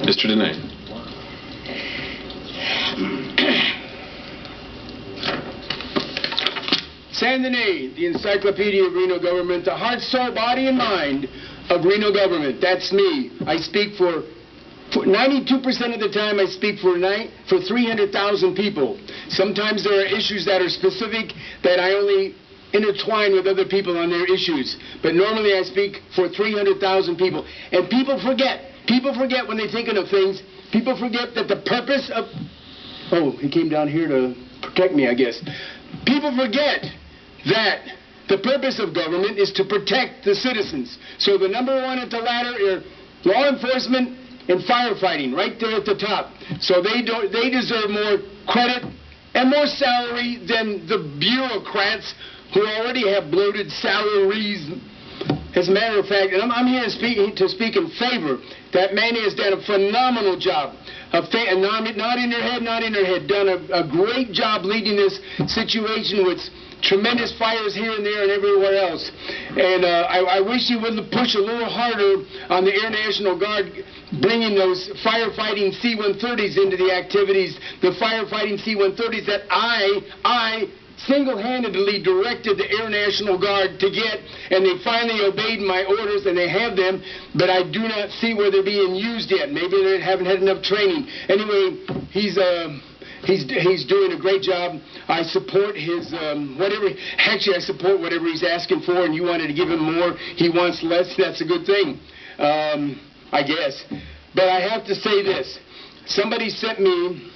Mr. Dehne. Dehne, the Encyclopedia of Reno government, the heart, soul, body, and mind of Reno government. That's me. I speak for 92% of the time. I speak for 300,000 people. Sometimes there are issues that are specific that I only intertwine with other people on their issues. But normally I speak for 300,000 people. And people forget. People forget when they're thinking of things. People forget that the purpose of... Oh, he came down here to protect me, I guess. People forget that the purpose of government is to protect the citizens. So the number one at the ladder are law enforcement and firefighting, right there at the top. So they deserve more credit and more salary than the bureaucrats who already have bloated salaries. As a matter of fact, and I'm here to speak in favor. That man has done a phenomenal job. Not in her head, done a great job leading this situation with tremendous fires here and there and everywhere else. And I wish he would push a little harder on the Air National Guard, bringing those firefighting C-130s into the activities, the firefighting C-130s that I single-handedly directed the Air National Guard to get, and they finally obeyed my orders, and they have them, but I do not see where they're being used yet. Maybe they haven't had enough training. Anyway, he's doing a great job. I support his I support whatever he's asking for, and you wanted to give him more, he wants less. That's a good thing, I guess. But I have to say this. Somebody sent me,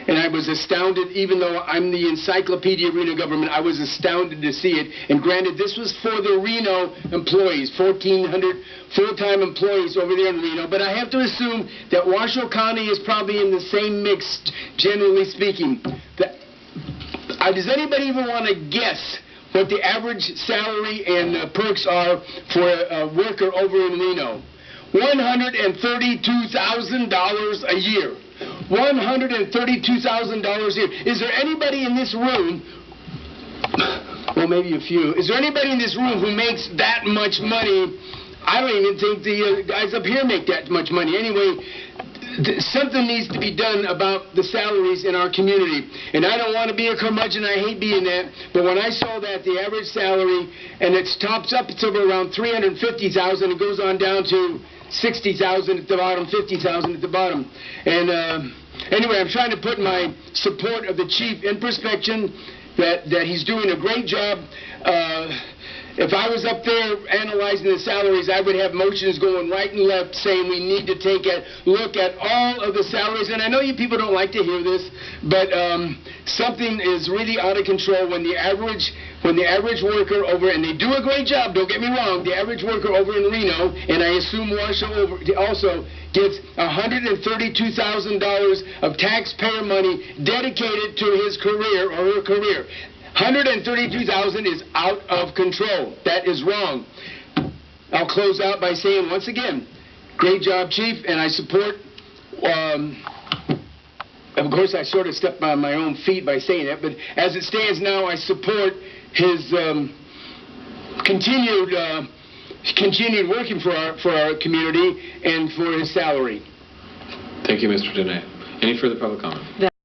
and I was astounded, even though I'm the Encyclopedia of Reno government, I was astounded to see it. And granted, this was for the Reno employees, 1,400 full-time employees over there in Reno. But I have to assume that Washoe County is probably in the same mix, generally speaking. Does anybody even want to guess what the average salary and perks are for a worker over in Reno? $132,000 a year. $132,000 a year. Is there anybody in this room, well, maybe a few, is there anybody in this room who makes that much money? I don't even think the guys up here make that much money. Anyway, something needs to be done about the salaries in our community. And I don't want to be a curmudgeon, I hate being that, but when I saw that the average salary, and it tops up, it's over around $350,000, it goes on down to $60,000 at the bottom, $50,000 at the bottom. And anyway, I'm trying to put my support of the chief in perspective, that he's doing a great job. If I was up there analyzing the salaries, I would have motions going right and left saying we need to take a look at all of the salaries. And I know you people don't like to hear this, but something is really out of control when the average worker over, and they do a great job, don't get me wrong, the average worker over in Reno, and I assume Washoe also gets $132,000 of taxpayer money dedicated to his career or her career. $132,000 is out of control. That is wrong. I'll close out by saying once again, great job, Chief, and I support. Of course, I sort of stepped on my own feet by saying that, but as it stands now, I support his continued working for our community and for his salary. Thank you, Mr. Dehne. Any further public comment?